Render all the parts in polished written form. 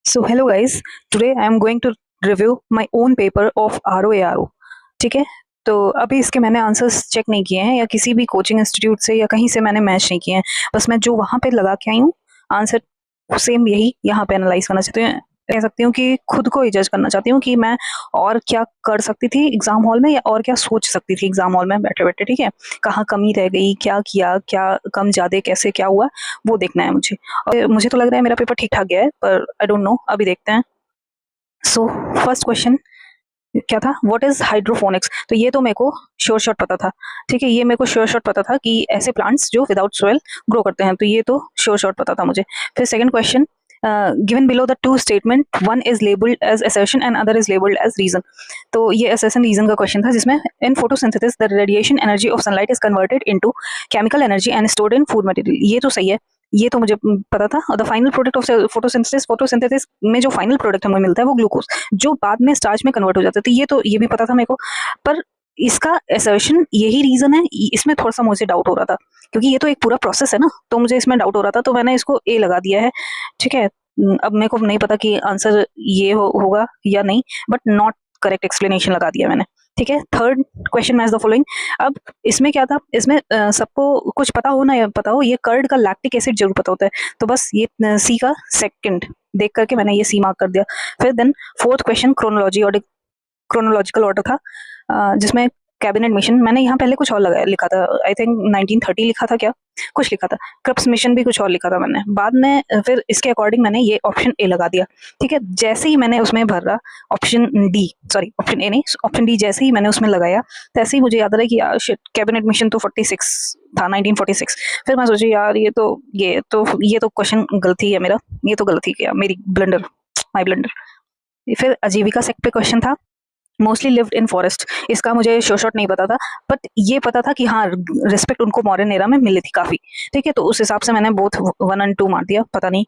So hello guys, today I am going to review my own paper of ROARO. ठीक है, तो अभी इसके मैंने आंसर्स चेक नहीं किए हैं या किसी भी कोचिंग इंस्टीट्यूट से या कहीं से मैंने मैच नहीं किए हैं। बस मैं जो वहाँ पे लगा के आई हूँ आंसर सेम यही यहाँ पे एनालाइज करना चाहती हूँ। कह सकती हूँ कि खुद को ही जज करना चाहती हूँ कि मैं और क्या कर सकती थी एग्जाम हॉल में या और क्या सोच सकती थी एग्जाम हॉल में बैठे बैठे। ठीक है, कहाँ कमी रह गई, क्या किया, क्या कम ज्यादा, कैसे क्या हुआ, वो देखना है मुझे। और मुझे तो लग रहा है मेरा पेपर ठीक ठाक गया है, पर आई डोंट नो, अभी देखते हैं। सो फर्स्ट क्वेश्चन क्या था, व्हाट इज हाइड्रोफोनिक्स? तो ये तो मेरे को श्योर शॉट पता था। ठीक है, ये मेरे को श्योर शॉट पता था कि ऐसे प्लांट्स जो विदाउट सोयल ग्रो करते हैं, तो ये तो श्योर शॉट पता था मुझे। फिर second question, given below the two statement, one is labelled as assertion and other is labelled as reason. तो ये assertion रीजन का क्वेश्चन था, जिसमें in photosynthesis the radiation energy of sunlight is converted into chemical energy and stored in food material. ये तो सही है, ये तो मुझे पता था। और the final product of photosynthesis में जो फाइनल प्रोडक्ट हमें मिलता है वो ग्लूकोज, जो बाद में स्टार्च में कन्वर्ट हो जाता है। तो ये भी पता था मेरे को, पर इसका असर्शन यही रीजन है, इसमें थोड़ा सा मुझे डाउट हो रहा था, क्योंकि ये तो एक पूरा प्रोसेस है ना, तो मुझे इसमें डाउट हो रहा था, तो मैंने इसको ए लगा दिया है। ठीक है, अब मेरे को नहीं पता कि आंसर ये होगा या नहीं, बट नॉट करेक्ट एक्सप्लेनेशन लगा दिया मैंने। ठीक है, third question match the following. अब इसमें क्या था, इसमें सबको कुछ पता हो ना या पता हो, ये कर्ड का लैक्टिक एसिड जरूर पता होता है, तो बस ये सी का सेकंड देख करके मैंने ये सी मार्क कर दिया। फिर देन फोर्थ क्वेश्चन क्रोनोलॉजी और क्रोनोलॉजिकल ऑर्डर था, जिसमें कैबिनेट मिशन मैंने यहाँ पहले कुछ और लगाया लिखा था, आई थिंक 1930 लिखा था, क्या कुछ लिखा था, क्रिप्स मिशन भी कुछ और लिखा था मैंने बाद में। फिर इसके अकॉर्डिंग मैंने ये ऑप्शन ए लगा दिया। ठीक है, जैसे ही मैंने उसमें भरा option D, sorry option A नहीं, ऑप्शन डी, जैसे ही मैंने उसमें लगाया तैसे ही मुझे याद आ रहा है कि यार शिट, कैबिनेट मिशन तो 46 था, 1946। फिर मैं सोची यार ये तो क्वेश्चन गलती है मेरा, ये तो गलती किया, मेरी ब्लंडर, माई ब्लंडर। फिर आजीविका सेक्ट पे क्वेश्चन था, मोस्टली लिव्ड इन फॉरेस्ट। इसका मुझे श्योर शॉट नहीं पता था, बट ये पता था कि हाँ, रिस्पेक्ट उनको मॉडर्न एरा में मिली थी काफी। ठीक है, तो उस हिसाब से मैंने बोथ 1 और 2 मार दिया, पता नहीं।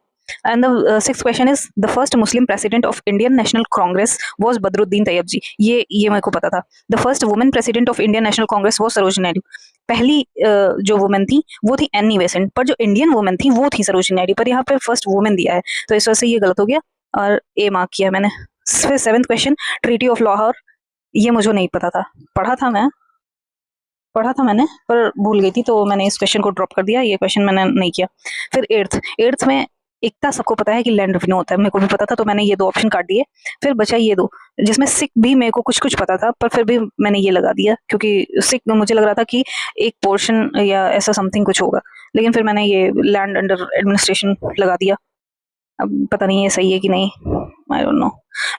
And the sixth question is the first Muslim president of Indian National Congress was Badruddin Tyab ji. ये मेरे को पता था। The first women president of Indian National Congress was Sarojini Naidu. पहली जो वुमेन थी वो थी एनी बेसेंट, पर जो इंडियन वुमेन थी वो थी सरोजिनी नायडू, पर यहाँ पे फर्स्ट वुमेन दिया है, तो इस वजह से ये गलत हो गया और ए मार्क किया मैंने। फिर seventh question, treaty of Lahore, ये मुझे नहीं पता था, पढ़ा था मैंने पर भूल गई थी, तो मैंने इस क्वेश्चन को ड्रॉप कर दिया, ये क्वेश्चन मैंने नहीं किया। फिर एट्थ में एकता सबको पता है कि लैंड रेवेन्यू होता है, मेरे को भी पता था, तो मैंने ये 2 ऑप्शन काट दिए। फिर बचा ये 2, जिसमें सिख भी मेरे को कुछ कुछ पता था, पर फिर भी मैंने ये लगा दिया, क्योंकि सिख में मुझे लग रहा था कि एक पोर्शन या ऐसा समथिंग कुछ होगा, लेकिन फिर मैंने ये लैंड अंडर एडमिनिस्ट्रेशन लगा दिया। अब पता नहीं ये सही है कि नहीं, I don't know.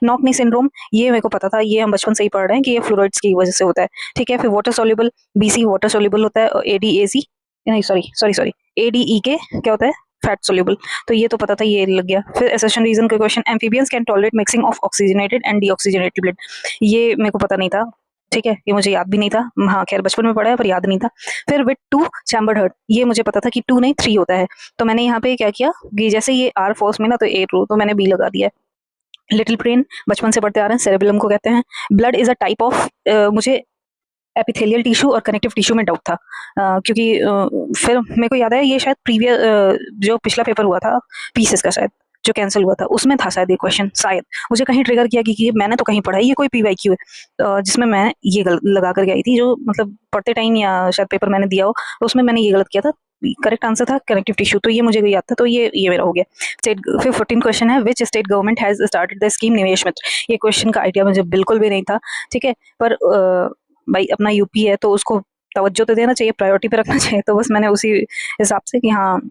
Knock knee syndrome, ये मेरे को पता था, ये हम बचपन से ही पढ़ रहे हैं कि ये फ्लोराइड्स की वजह से होता है। ठीक है, फिर water soluble, BC water soluble होता है, और एडीएसी, नहीं सॉरी एडीई के क्या होता है, फैट सोल्यूबल, तो ये तो पता था, ये लग गया। फिर एसेशन रीजन का question, amphibians can tolerate mixing of oxygenated and deoxygenated blood, ये मेरे को पता नहीं था। ठीक है, ये मुझे याद भी नहीं था, हाँ खैर बचपन में पढ़ा है पर याद नहीं था। फिर विथ 2 चैम्बर्ड हर्ट, ये मुझे पता था कि 2 नहीं 3 होता है, तो मैंने यहाँ पे क्या किया कि जैसे ये आर फोर्स में ना, तो ए ट्रू, तो मैंने बी लगा दिया। लिटिल ब्रेन बचपन से पढ़ते आ रहे हैं, सेरेबेलम को कहते हैं। Blood is a type of, मुझे एपिथेलियल टिश्यू और कनेक्टिव टिश्यू में डाउट था, क्योंकि फिर मेरे को याद है ये शायद प्रीवियस जो पिछला पेपर हुआ था पीसीएस का, शायद जो कैंसिल हुआ था उसमें था शायद ये क्वेश्चन, शायद मुझे कहीं ट्रिगर किया कि ये मैंने तो कहीं पढ़ा है, ये कोई पीवाईक्यू है, जिसमें मैं ये लगा करके आई थी, जो मतलब पढ़ते टाइम या शायद पेपर मैंने दिया हो, तो उसमें मैंने ये गलत किया था। करेक्ट आंसर था कनेक्टिव टिश्यू, तो ये मुझे याद था, तो ये मेरा हो गया। स्टेट, फिर 14 क्वेश्चन है, which state government has started the scheme निवेश मित्र। ये क्वेश्चन का आइडिया मुझे बिल्कुल भी नहीं था। ठीक है, पर भाई अपना यूपी है तो उसको तवज्जो तो देना चाहिए, प्रायोरिटी पे रखना चाहिए, तो बस मैंने उसी हिसाब से कि हाँ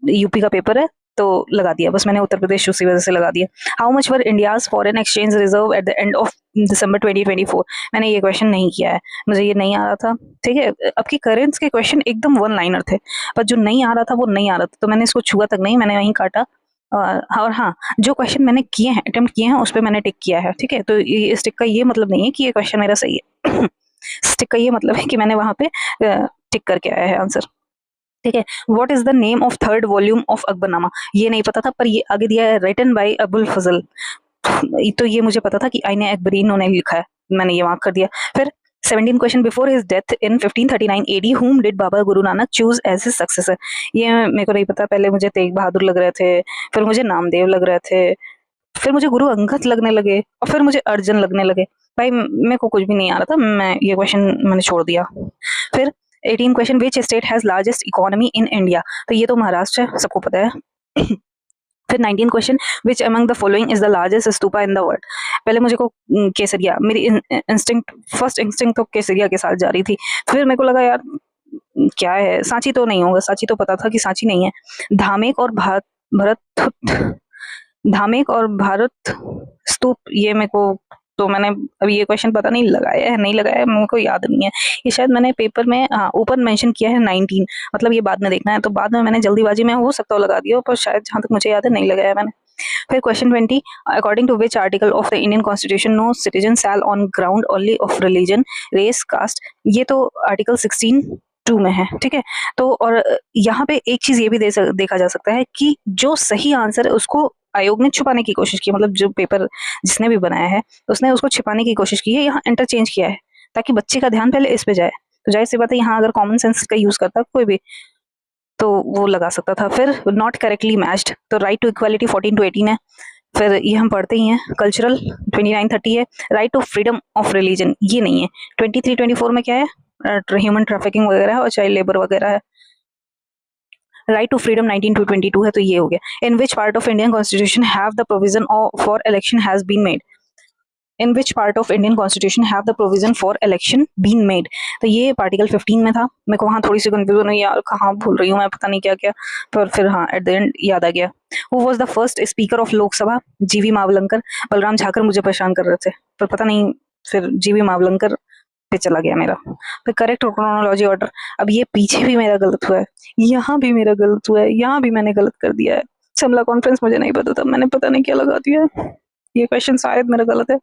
यूपी का पेपर है तो लगा दिया, बस मैंने उत्तर प्रदेश उसी वजह से लगा दिया। How much were India's foreign exchange reserve at the end of December 2024, मैंने ये क्वेश्चन नहीं किया है, मुझे ये नहीं आ रहा था। ठीक है, अब की करेंट्स के क्वेश्चन एकदम 1 लाइनर थे, पर जो नहीं आ रहा था वो नहीं आ रहा था, तो मैंने इसको छुआ तक नहीं, मैंने वहीं काटा। और हाँ, जो क्वेश्चन मैंने किए हैं, अटेम्प्ट किए हैं, उस पर मैंने टिक किया है। ठीक है, तो ये स्टिक का ये मतलब नहीं है कि ये क्वेश्चन मेरा सही है स्टिक का ये मतलब है कि मैंने वहां पे टिक करके आया है आंसर। ठीक है, what is the name of third volume of Akbarnama, ये नहीं पता था, पर ये आगे दिया है रिटन बाय अबुल फजल, तो ये मुझे पता था कि आईने अकबरी इन्होंने लिखा है, मैंने ये मार्क कर दिया। फिर 17 question, before his death in 1539 AD whom did Baba Guru Nanak choose as his successor, ये मेरे को नहीं पता, पहले मुझे तेग बहादुर लग रहे थे, फिर मुझे नामदेव लग रहे थे, फिर मुझे गुरु अंगद लगने लगे और फिर मुझे अर्जुन लगने लगे। भाई मेरे को कुछ भी नहीं आ रहा था, मैं ये क्वेश्चन मैंने छोड़ दिया। फिर 18 question, which state has largest economy in India, तो ये तो महाराष्ट्र है, सबको पता है। फिर 19 question, which among the following is the largest stupa in the world. पहले मुझे को केसरिया, मेरी इंस्टिंक्ट फर्स्ट इंस्टिंक्ट तो केसरिया के साथ जा रही थी। फिर मेरे को लगा यार क्या है, सांची तो नहीं होगा, सांची तो पता था कि सांची नहीं है। धामेक और धामेक और भारत स्तूप, ये मेरे को, तो मैंने अभी ये क्वेश्चन पता नहीं लगाया है नहीं लगाया है, मेरे को याद नहीं है। ये शायद मैंने पेपर में ऊपर मेंशन किया है 19, मतलब ये बाद में देखना है, तो बाद में मैंने जल्दीबाजी में हो सकता है लगा दिया, पर शायद जहाँ तक मुझे याद है नहीं लगाया मैंने। फिर question 20, according to which article of the Indian constitution no citizen shall on ground only of religion race caste, ये तो आर्टिकल 16(2) में है, ठीक है। तो और यहाँ पे एक चीज ये भी देखा जा सकता है कि जो सही आंसर है उसको आयोग ने छुपाने की कोशिश की, मतलब जो पेपर जिसने भी बनाया है उसने उसको छिपाने की कोशिश की है, यहाँ इंटरचेंज किया है ताकि बच्चे का ध्यान पहले इस पे जाए। तो जाहिर सी बात है यहाँ अगर कॉमन सेंस का यूज करता कोई भी तो वो लगा सकता था। फिर नॉट करेक्टली मैच्ड, तो राइट टू इक्वालिटी 14-18 है। फिर ये हम पढ़ते ही हैं। कल्चरल 29-30 है। Right to freedom of religion ये नहीं है। 23-24 में क्या है, ह्यूमन ट्रैफिकिंग वगैरह है और चाइल्ड लेबर वगैरह है। राइट टू फ्रीडम 19-22 है, तो ये हो गया। In which part of Indian constitution have the provision for election has been made, in which part of Indian constitution have the provision for election been made, तो ये article 15 में था। मेरे को वहाँ थोड़ी सी कंफ्यूजन हुई यार, कहाँ भूल रही हूँ मैं, पता नहीं क्या क्या, पर फिर हाँ एट द एंड याद आ गया। Who was the first speaker of Lok Sabha, जीवी मावलंकर। बलराम झाकर मुझे परेशान कर रहे थे, पर पता नहीं फिर जीवी मावलंकर पे चला गया मेरा। फिर करेक्ट क्रोनोलॉजी ऑर्डर, अब ये पीछे भी मेरा गलत हुआ है, यहाँ भी मेरा गलत हुआ है, यहाँ भी मैंने गलत कर दिया है। शिमला कॉन्फ्रेंस मुझे नहीं पता था, मैंने पता नहीं क्या लगा दिया है, ये क्वेश्चन शायद मेरा गलत है।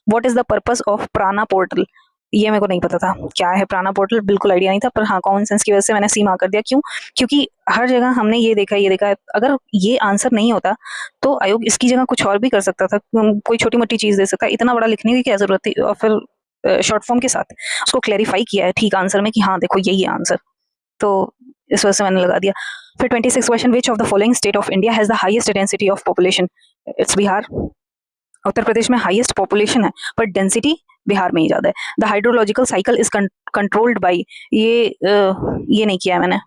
What is the purpose of प्राणा पोर्टल, ये मेरे को नहीं पता था क्या है प्राणा पोर्टल, बिल्कुल आइडिया नहीं था, पर हाँ कॉमन सेंस की वजह से मैंने सी मार्क कर दिया। क्यों? क्योंकि हर जगह हमने ये देखा है, अगर ये आंसर नहीं होता तो आयोग इसकी जगह कुछ और भी कर सकता था, कोई छोटी मोटी चीज दे सकता, इतना बड़ा लिखने की क्या जरूरत थी। और फिर शॉर्ट फॉर्म के साथ उसको क्लैरिफाई किया है ठीक आंसर में कि हाँ देखो यही है आंसर, तो इस वजह से मैंने लगा दिया। फिर 26 question, which of the following state of India has the highest density of population, it's Bihar. Uttar Pradesh में हाईएस्ट पॉपुलेशन है पर डेंसिटी बिहार में ही ज्यादा है। The hydrological cycle is controlled by, ये नहीं किया है मैंने।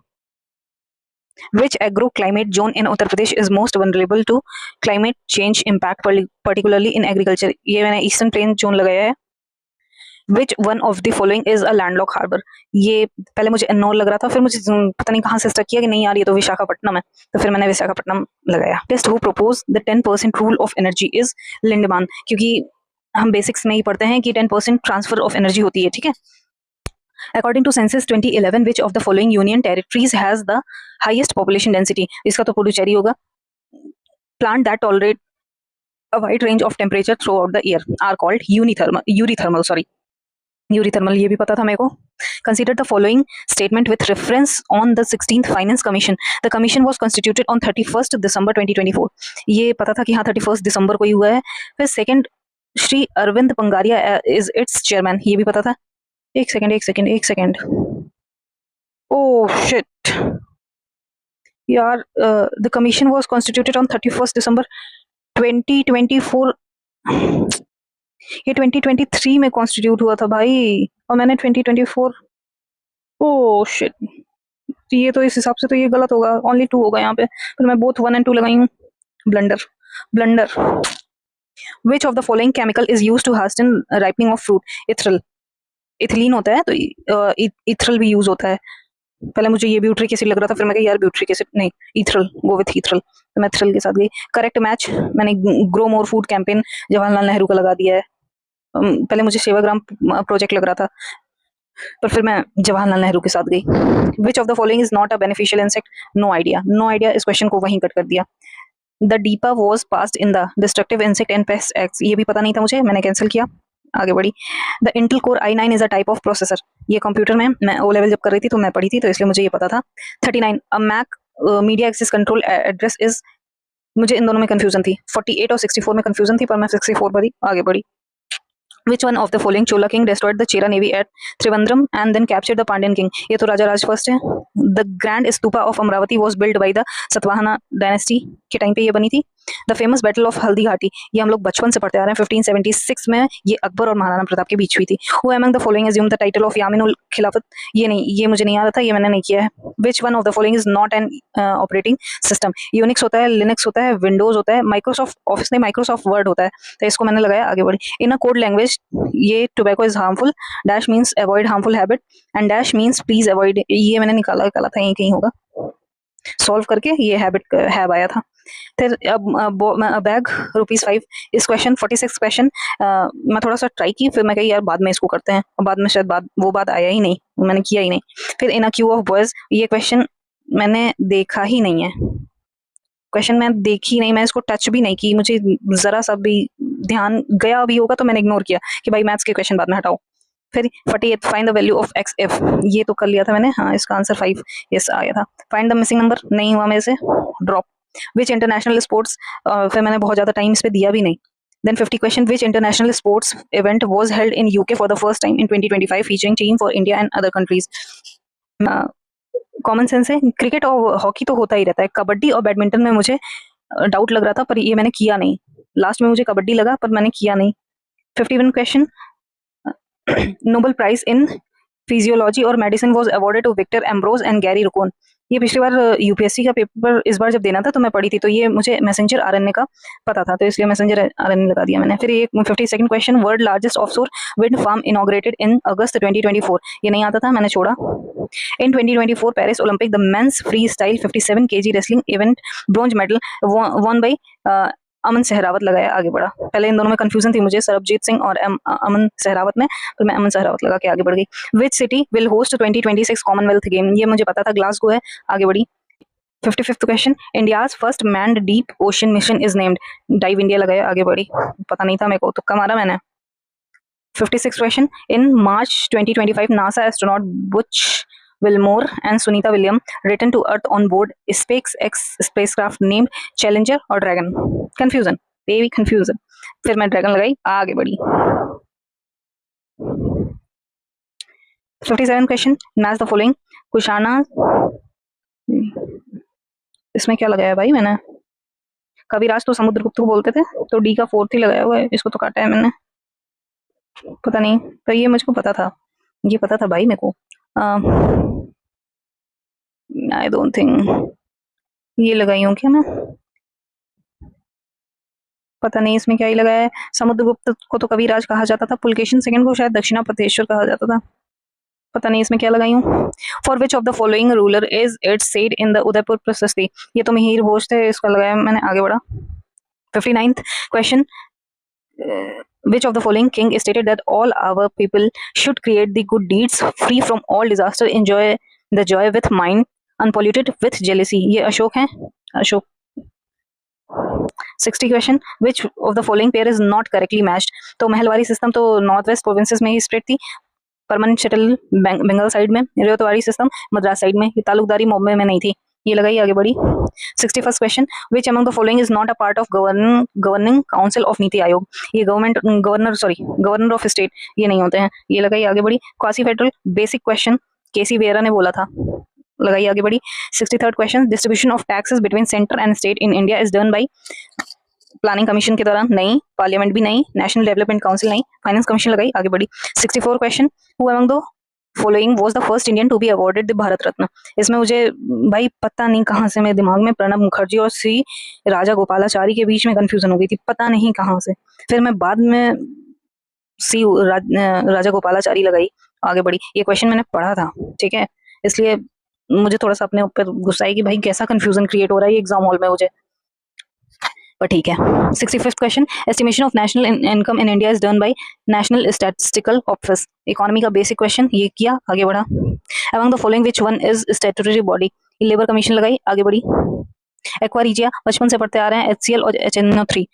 Which agro climate zone in Uttar Pradesh is most vulnerable to climate change impact particularly in agriculture, ये मैंने ईस्टर्न प्लेन जोन लगाया है। Which one of the following is a landlock harbour, ये पहले मुझे एन्नोर लग रहा था, फिर मुझे पता नहीं कहाँ से स्टक किया कि नहीं यार ये तो विशाखापट्टनम है, तो फिर मैंने विशाखापट्टनम लगाया। Test who propose the 10% rule of energy is Lindeman, क्योंकि हम बेसिक्स में ही पढ़ते हैं कि 10% ट्रांसफर ऑफ एनर्जी होती है, ठीक है। According to census 2011 which of the following union territories has the highest population density, इसका तो पुडुचेरी होगा। Plant that tolerate a wide range of temperature throughout the year are called eurythermal, ये भी पता था मेरे को। Consider the following statement with reference on the 16th finance commission, the commission was constituted on 31 December 2024, ये पता था कि हाँ 31 दिसंबर को ही हुआ है। फिर second, Shri Arvind Panagariya is its chairman, ये भी पता था। एक सेकंड, ओह शिट यार, the commission was constituted on 31 December 2024, ये 2023 में कॉन्स्टिट्यूट हुआ था भाई, और मैंने 2024, ओह शिट, ये तो इस हिसाब से तो ये गलत होगा, ओनली 2 होगा यहाँ पे, पर मैं बोथ 1 और 2 लगाई हूँ, blunder. Which of the following chemical is use to hasten ripening of fruit, ethylene होता है, तो इथरल भी यूज होता है। पहले मुझे ये ब्यूट्रिक एसिड लग रहा था, फिर मैं कहा यार ब्यूट्रिक एसिड नहीं, इथरल, गो विथ इथरल, तो मैं इथरल के साथ गई। करेक्ट मैच, मैंने grow more food campaign Jawaharlal Nehru का लगा दिया है। पहले मुझे सेवाग्राम प्रोजेक्ट लग रहा था, पर फिर मैं जवाहरलाल नेहरू के साथ गई। Which of the following is not a beneficial insect, no idea, इस क्वेश्चन को वहीं कट कर दिया। The DIPA was passed in the destructive insect and pest act, ये भी पता नहीं था मुझे, मैंने कैंसिल किया, आगे बढ़ी। The Intel core i9 is a type of processor, ये कंप्यूटर में मैं ओ लेवल जब कर रही थी तो मैं पढ़ी थी, तो इसलिए मुझे ये पता था। 39, a MAC media access control address is, मुझे इन दोनों में कंफ्यूजन थी, 48 और 64 में कंफ्यूजन थी, पर मैं 64 पर ही आगे बढ़ी। Which one of the following Chola king destroyed the Chera navy at Trivandrum and then captured the Pandyan king? ये तो राजा राज फर्स्ट है। The grand stupa of Amravati was built by the Satvahana dynasty के time पे ये बनी थी। The famous battle of Haldi Ghati, ये हम लोग बचपन से पढ़ते आ रहे हैं, 1576 में ये अकबर और महाराणा प्रताप के बीच हुई थी। Who among the following assume the title of Yamin ul Khilafat, ये नहीं, ये मुझे नहीं आ रहा था, ये मैंने नहीं किया है। Which one of the following is not an operating system, Unix होता है, लिनक्स होता है, विंडोज होता है, माइक्रोसॉफ्ट ऑफिस नहीं, माइक्रोसॉफ्ट वर्ड होता है, तो इसको मैंने लगाया। आगे बढ़ी। इन अ कोड लैंग्वेज, ये tobacco is harmful, dash means avoid harmful habit and dash means please avoid, ये मैंने निकाला था, यहीं कहीं होगा, सॉल्व करके ये हैबिट हैब आया था। फिर अब बैग ₹5, इस क्वेश्चन 46 क्वेश्चन मैं थोड़ा सा ट्राई की, फिर मैं कही यार बाद में इसको करते हैं, और बाद में शायद वो बात आया ही नहीं, मैंने किया ही नहीं। फिर इन अ क्यू ऑफ बॉयज, ये क्वेश्चन मैंने देखा ही नहीं है, क्वेश्चन मैं देखी नहीं, मैं इसको टच भी नहीं की, मुझे जरा सा भी ध्यान गया भी होगा तो मैंने इग्नोर किया कि भाई मैथ्स के क्वेश्चन बाद में हटाओ। फिर 48 find the value of x F, ये तो कर लिया था मैंने, हाँ इसका आंसर 5 यस आया था। फाइंड द मिसिंग नंबर, नहीं हुआ मेरे से, ड्रॉप। विच इंटरनेशनल स्पोर्ट्स, फिर मैंने बहुत ज्यादा टाइम इस पे दिया भी नहीं। Then 50 question, which international sports event was held in UK for the first time in 2025 featuring team for India and other countries? Common sense है, क्रिकेट और हॉकी तो होता ही रहता है, कबड्डी और बैडमिंटन में मुझे डाउट लग रहा था, पर ये मैंने किया नहीं, लास्ट में मुझे कबड्डी लगा पर मैंने किया नहीं। 51 question, Nobel prize in physiology और medicine was awarded to Victor Ambros and Gary Ruvkun, ये पिछली बार यूपीएससी का पेपर इस बार जब देना था तो मैं पढ़ी थी, तो ये मुझे मैसेंजर आरएनए का पता था, तो इसलिए मैसेंजर आरएनए लगा दिया मैंने। फिर ये 52nd question, world largest offshore wind farm inaugurated in August 2024, ये नहीं आता था, मैंने छोड़ा। In 2024 Paris Olympic the men's freestyle 57 kg wrestling event bronze medal won by Aman Sehrawat, लगाया। आगे बढ़ा, पहले इन दोनों में कंफ्यूजन थी मुझे, सरबजीत सिंह और अमन सहरावत में, तो मैं अमन सहरावत लगा के आगे बढ़ गई। Which city will host 2026 Commonwealth game, ये मुझे पता था, ग्लासगो है। आगे बढ़ी। 55th question, India's first manned deep ocean mission is named, dive India लगाया। आगे बढ़ी, पता नहीं था मेरे को, तुक्का मारा मैंने। 56th question, in March 2025 NASA astronaut Butch Wilmore and Sunita Williams returned to Earth on board SpaceX spacecraft named Challenger or Dragon. Confusion, baby confusion. फिर मैं ड्रैगन लगाई, आगे बढ़ी। 57 question, match the following, Kushana, इसमें क्या लगाया भाई मैंने, कविराज तो समुद्रगुप्त को बोलते थे, तो डी का 4th ही लगाया हुआ है, इसको तो काटा है मैंने, पता नहीं, पर ये मुझको पता था, ये पता था भाई मेरे को। आई डोंट थिंक ये लगाई हूँ क्या मैं, पता नहीं इसमें क्या ही लगाया है। समुद्रगुप्त को तो कविराज कहा जाता था, पुलकेशिन सेकंड को शायद दक्षिणापथेश्वर कहा जाता था, पता नहीं इसमें क्या लगाई हूँ। For which of the following ruler is it said in the Udaipur प्रशस्ति, ये तो मिहिर भोज थे, इसका लगाया मैंने। आगे बढ़ा। 59th question, which of the following king stated that all our people should create the good deeds free from all disaster, enjoy the joy with mind unpolluted with jealousy, ये अशोक है, Ashok. 60 question, which of the following pair is not correctly matched, तो Mahalwari system तो north west provinces में ही spread थी, permanent shuttle Bengal side में, रेवतवाड़ी system Madras side में, तालुकदारी बॉम्बे में नहीं थी, ये लगाई। आगे बढ़ी। 61st question, which among the following is not a part of governing council of NITI Aayog, ये गवर्नर ऑफ स्टेट ये नहीं होते हैं, ये लगाई। आगे बढ़ी। Quasi federal basic question, K C Wheare ने बोला था, लगाई। आगे बढ़ी। 63rd question, distribution of taxes between centre and state in India is done by, Planning Commission के दौरान नहीं, पार्लियामेंट भी नहीं, नेशनल डेवलपमेंट काउंसिल नहीं, फाइनेंस कमीशन लगाई। आगे बढ़ी। 64 question, who among the following was the first Indian to be awarded the Bharat Ratna, इसमें मुझे भाई पता नहीं कहाँ से मेरे दिमाग में प्रणब मुखर्जी और सी राजा गोपालाचारी के बीच में कंफ्यूजन हो गई थी, पता नहीं कहाँ से, फिर मैं बाद में सी राजा गोपालाचारी लगाई। आगे बढ़ी। ये क्वेश्चन मैंने पढ़ा था, ठीक है, इसलिए मुझे थोड़ा सा अपने ऊपर गुस्सा है कि भाई कैसा कंफ्यूजन क्रिएट हो रहा है ये एग्जाम हॉल में मुझे, पर ठीक है। 65th question, estimation of national income in India is done by national statistical office, economy का बेसिक क्वेश्चन, ये किया। आगे बढ़ा। Among the following which one is statutory body, labour commission लगाई। आगे बढ़ी। एक्वारिजिया बचपन से पढ़ते आ रहे हैं, HCl और HNO3,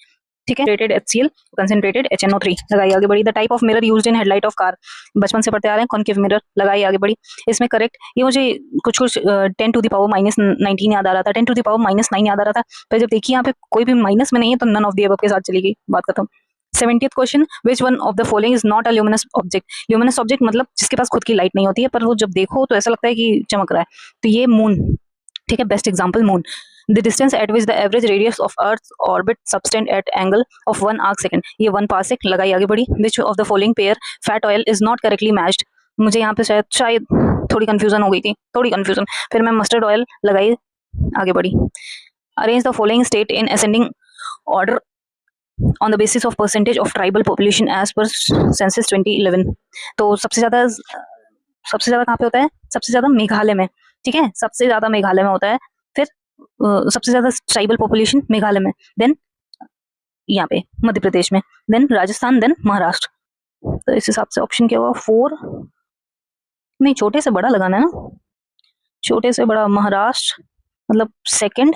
ठीक है, रेटेड HCl कंसंट्रेटेड HNO3 लगाई। आगे बढ़ी। The type of mirror used in headlight of car, बचपन से पढ़ते आ रहे हैं, कॉन्केव मिरर लगाई। आगे बढ़ी। इसमें करेक्ट, ये मुझे कुछ 10⁻⁻⁻⁹ याद आ रहा था, 10⁻⁻⁹ याद आ रहा था, पर जब देखिए यहाँ पे कोई भी माइनस में नहीं है तो नन ऑफ द अबव के साथ चली गई, बात खत्म। 70th question, which one of the following is not a luminous object, luminous object मतलब जिसके पास खुद की लाइट नहीं होती है, पर वो जब देखो तो ऐसा लगता है कि चमक रहा है, तो ये मून, ठीक है, best example moon. The distance at which the average radius of earth orbit subtend at angle of 1 arc second, ये 1 पार्सेक, लगाई आगे बढ़ी। Which of the following pair fat oil is not correctly matched, मुझे यहाँ पे शायद थोड़ी confusion हो गई थी, थोड़ी कंफ्यूजन, फिर मैं मस्टर्ड ऑयल लगाई, आगे बढ़ी। Arrange the following state in ascending order on the basis of percentage of tribal population as per census 2011। तो सबसे ज्यादा कहाँ पे होता है? सबसे ज्यादा मेघालय में, ठीक है, सबसे ज्यादा मेघालय में होता है। फिर सबसे ज्यादा ट्राइबल पॉपुलेशन मेघालय में, देन यहाँ पे मध्य प्रदेश में, देन राजस्थान, देन महाराष्ट्र। तो इस हिसाब से ऑप्शन क्या हुआ? 4 नहीं, छोटे से बड़ा लगाना है ना, छोटे से बड़ा, महाराष्ट्र मतलब सेकंड,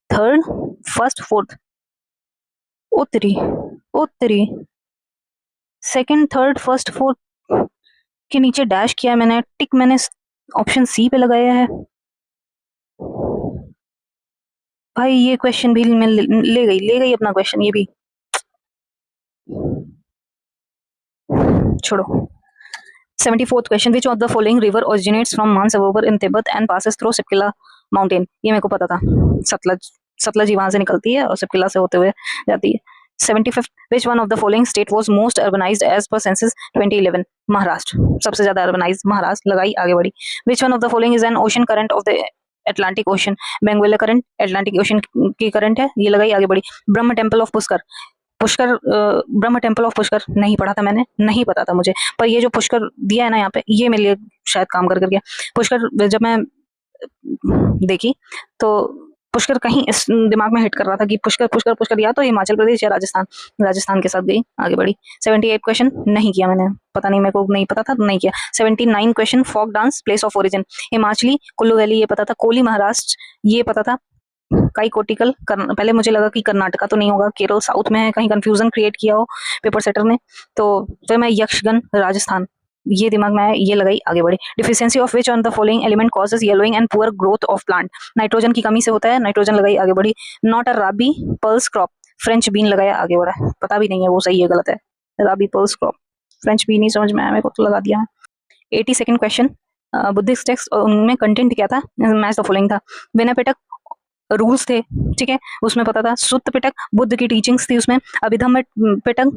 थर्ड, फर्स्ट, फोर्थ, उत्तरी, उत्तरी, सेकंड, थर्ड, फर्स्ट, फोर्थ के नीचे डैश किया है मैंने, टिक मैंने ऑप्शन सी पे लगाया है। भाई ये क्वेश्चन भी मैं ले गई अपना क्वेश्चन, ये भी छोड़ो। 74th question, which of the following river originates from Mansarovar in Tibet and passes through Shipki La mountain, ये मेरे को पता था, सतलज ही वहां से निकलती है और सिपकिला से होते हुए जाती है। 75th, which one of the following state was most urbanized as per census 2011, Maharashtra, सबसे ज्यादा अर्बनाइज्ड महाराष्ट्र, लगाई आगे बढ़ी। Which one of the following is an ocean current of the Atlantic ocean, Benguela current Atlantic ocean की current है, ये लगाई आगे बढ़ी। ब्रह्म temple of Pushkar, Brahma temple of Pushkar नहीं पढ़ा था मैंने, नहीं पता था मुझे, पर ये जो पुष्कर दिया है ना यहाँ पे, ये मेरे लिए शायद काम कर गया। पुष्कर जब मैं देखी तो पुष्कर कहीं इस दिमाग में हिट कर रहा था कि पुष्कर पुष्कर पुष्कर, या तो हिमाचल प्रदेश या राजस्थान, राजस्थान के साथ गई, आगे बढ़ी। 78 क्वेश्चन नहीं किया मैंने, पता नहीं, मेरे को नहीं पता था, नहीं किया। 79 question, folk dance place of origin, Himachali Kullu valley ये पता था, कोली महाराष्ट्र ये पता था, कई कोटिकल पहले मुझे लगा कि कर्नाटका तो नहीं होगा, केरल साउथ में है, कहीं कंफ्यूजन क्रिएट किया हो पेपर सेटर ने, तो फिर मैं यक्षगन राजस्थान, ये दिमाग में आया, ये लगाई, आगे बढ़ी। Deficiency of which on the following element causes yellowing and poor growth of plant, nitrogen की कमी से होता है, नाइट्रोजन लगाई, आगे बढ़ी। Not a rabi pulse crop, French bean लगाया, आगे बढ़ा, पता भी नहीं है वो सही है गलत है, राबी पर्ल्स क्रॉप, फ्रेंच बीन नहीं समझ में आया मेरे को, तो लगा दिया। 82nd क्वेश्चन, बुद्धिस्ट टेक्स्ट, उनमें कंटेंट क्या था? मैच द फॉलोइंग था। विनय पिटक रूल्स थे, ठीक है, उसमें पता था। सुत्त पिटक बुद्ध की टीचिंग्स थी उसमें। अभिधम्म पिटक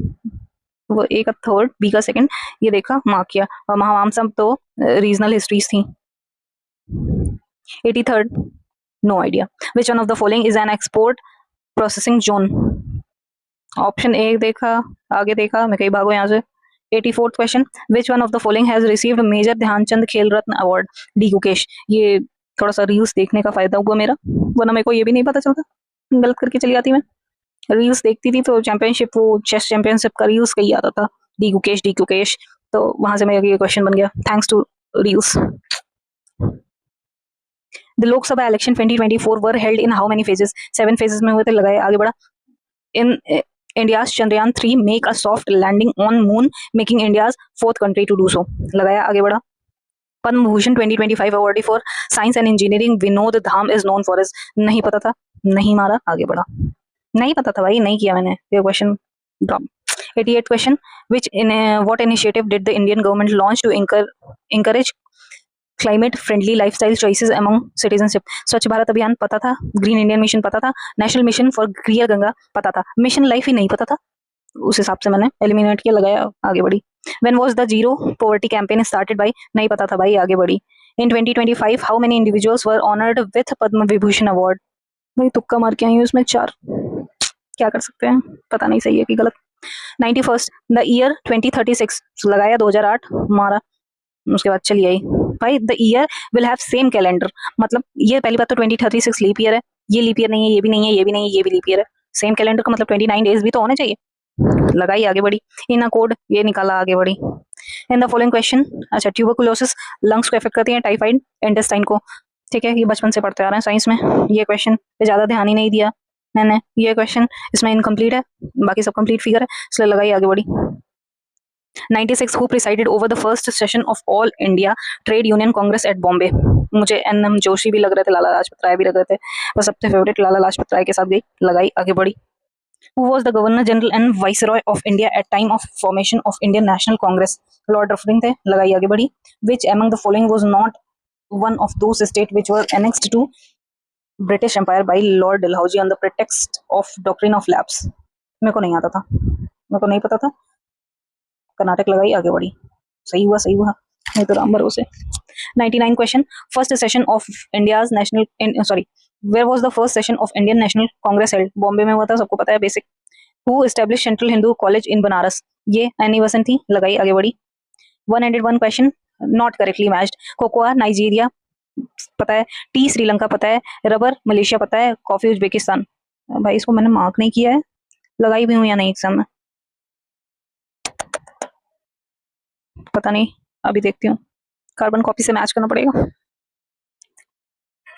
वो एक थर्ड, बी का सेकंड, ये देखा, मार्क किया। और महावामसम तो रीजनल हिस्ट्रीज थी। 83rd, no idea. Which one of the following is an export processing zone, option A देखा, आगे देखा, मैं कहीं भागो यहाँ से। 84th question, which one of the following has received major Dhyan Chand Khel Ratna award, D Gukesh, ये थोड़ा सा रील्स देखने का फायदा हुआ मेरा, वरना मेरे को ये भी नहीं पता चलता, गलत करके चली आती मैं, रील्स देखती थी तो चैंपियनशिप, वो चेस चैंपियनशिप का रील्स कहीं आता था, डी गुकेश, तो वहां से मेरा ये क्वेश्चन बन गया, thanks to reels. The Lok Sabha election 2024 were held in how many phases, 7 phases में हुए थे, लगाए, आगे बढ़ा। इन India's Chandrayaan 3 make a soft landing on moon, making India's 4th country to do so, लगाया, आगे बढ़ा। Padma Bhushan 2025 awardee for science and engineering Vinod Dham is known for, नहीं पता था, नहीं मारा, आगे बढ़ा। नहीं पता था भाई, नहीं किया मैंने ये question, drop. 88 question, which in what initiative did the Indian government launch to encourage climate friendly lifestyle choices among citizenship? स्वच्छ भारत अभियान पता था, ग्रीन इंडियन मिशन पता था, national mission for clear Ganga पता था, मिशन लाइफ ही नहीं पता था, उस हिसाब से मैंने एलिमिनेट किया, लगाया, आगे बढ़ी। When was the zero poverty campaign started by? नहीं पता था भाई, आगे बढ़ी। In 2025 how many individuals were honored with Padma Vibhushan award? भाई तुक्का मार के आई हूँ इसमें, 4, क्या कर सकते हैं, पता नहीं सही है कि गलत। 91st, द ईयर 2036, लगाया, 2008 मारा, उसके बाद चली आई। भाई the year will have same calendar, मतलब ये पहली बात तो 2036 लीप ईयर है, ये लीप ईयर नहीं है, ये भी नहीं है, ये भी नहीं है, ये भी लीप ईयर है, सेम कैलेंडर का मतलब 29 डेज भी तो होने चाहिए, लगाई, आगे बढ़ी। इन अ कोड, ये निकाला, आगे बढ़ी। इन द फॉलोइंग क्वेश्चन, अच्छा, ट्यूबरकुलोसिस लंग्स को इफेक्ट करती है, टाइफाइड इंटेस्टाइन को, ठीक है, ये बचपन से पढ़ते आ रहे हैं साइंस में, ये क्वेश्चन पे ज्यादा ध्यान ही नहीं दिया मैंने, ये क्वेश्चन इसमें इनकम्प्लीट है, बाकी सब कंप्लीट फिगर है, इसलिए लगाई, आगे बढ़ी। 96 who presided over the first session of All India Trade Union Congress at Bombay, मुझे एन.एम. जोशी भी लग रहे थे, लाला लाजपत राय भी लग रहे थे, पर सबसे फेवरेट लाला लाजपत राय के साथ गई, लगाई, आगे बढ़ी। Who was the Governor General and Viceroy of India at time of formation of Indian National Congress? Lord Ruffling थे, लगाई, आगे बढ़ी। Which among the following was not one of those states which were annexed to British empire by Lord Dalhousie on the pretext of doctrine of lapse. मेरे को नहीं आता था, मेरे को नहीं पता था। कर्नाटक लगाई, आगे बढ़ी। सही हुआ, सही हुआ, नहीं तो राम भरोसे। 99 question, first session of India's national, sorry, where was the first session of Indian National Congress held? Bombay में हुआ था, सबको पता है basic. Who establish Central Hindu College in Banaras? ये एनी वसंत थी, लगाई, आगे बढ़ी। 101 question, not correctly matched. Cocoa Nigeria पता है, टी श्रीलंका पता है, रबर मलेशिया पता है, कॉफी उज्बेकिस्तान। भाई इसको मैंने मार्क नहीं किया है, लगाई भी हूँ या नहीं एग्जाम में, पता नहीं, अभी देखती हूँ। कार्बन कॉपी से मैच करना पड़ेगा।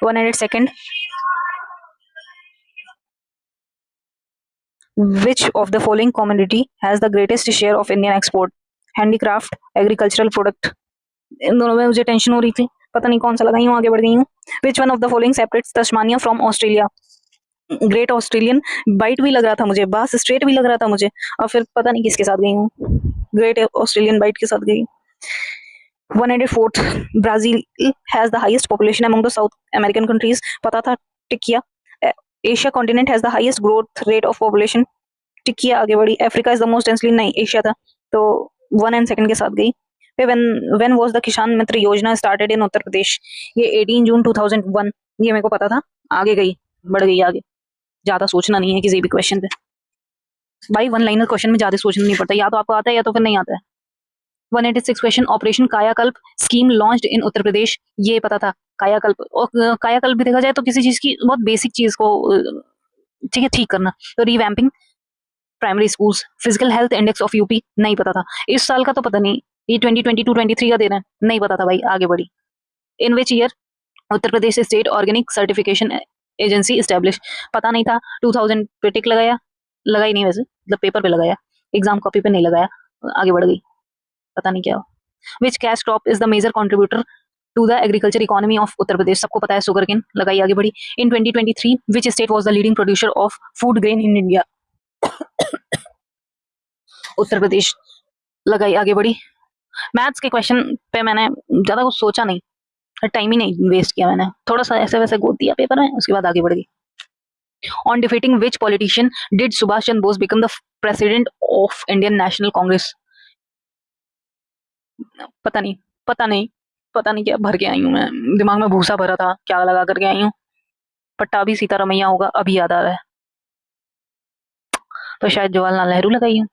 102nd, which of the following commodity has the greatest share of Indian export? Handicraft, agricultural product. इन दोनों में मुझे टेंशन हो रही थी, पता नहीं कौन सा लगाई हूँ, आगे बढ़ गई हूँ। Which one of the following separates Tasmania from Australia? Great Australian bight भी लग रहा था मुझे, बास स्ट्रेट भी लग रहा था मुझे, और फिर पता नहीं किसके साथ गई हूँ, ग्रेट ऑस्ट्रेलियन बाइट के साथ गई। 104th, Brazil has the highest population among the South American countries? पता था, टिक किया। Asia continent has the highest growth rate of population? Tick किया, आगे बढ़ी। Africa is the most densely, नहीं एशिया था, तो 1 and 2 के साथ गई। फिर व्हेन वाज द किसान मित्र योजना स्टार्टेड इन उत्तर प्रदेश? ये 18 जून 2001, ये मेरे को पता था, आगे गई, बढ़ गई आगे। ज्यादा सोचना नहीं है किसी भी क्वेश्चन पे भाई, वन लाइनर क्वेश्चन में ज्यादा सोचना नहीं पड़ता, या तो आपको आता है या तो फिर नहीं आता है। 186 क्वेश्चन, ऑपरेशन कायाकल्प स्कीम लॉन्च्ड इन उत्तर प्रदेश? ये पता था, कायाकल्प। और कायाकल्प भी देखा जाए तो किसी चीज की बहुत बेसिक चीज को ठीक है ठीक करना, तो revamping primary schools. Physical health index of UP? नहीं पता था, इस साल का तो पता नहीं, ये 2022-23 का दे रहे हैं, नहीं पता था भाई, आगे बढ़ी। In which year Uttar Pradesh state organic certification agency establish? पता नहीं था, 2000 पे टिक लगाया, लगाई नहीं वैसे, मतलब पेपर पे लगाया, एग्जाम कॉपी पे नहीं लगाया, आगे बढ़ गई, पता नहीं क्या। Which cash crop is the major contributor to the agriculture economy of Uttar Pradesh? सबको पता है, शुगर केन, लगाई, आगे बढ़ी। In 2023 which state was the leading producer of food grain in India? Uttar Pradesh, लगाई, आगे बढ़ी। मैथ्स के क्वेश्चन पे मैंने ज्यादा कुछ सोचा नहीं, टाइम ही नहीं वेस्ट किया मैंने, थोड़ा सा ऐसे वैसे गोद दिया पेपर में, उसके बाद आगे बढ़ गई। On defeating which politician did Subhash Chandra Bose become the president of Indian National Congress? पता नहीं, पता नहीं, पता नहीं क्या भर के आई हूँ मैं, दिमाग में भूसा भरा था, क्या लगा करके आई हूँ, पट्टाभी सीतारमैया होगा, अभी याद आ रहा है, तो शायद जवाहरलाल नेहरू लगाई हूँ।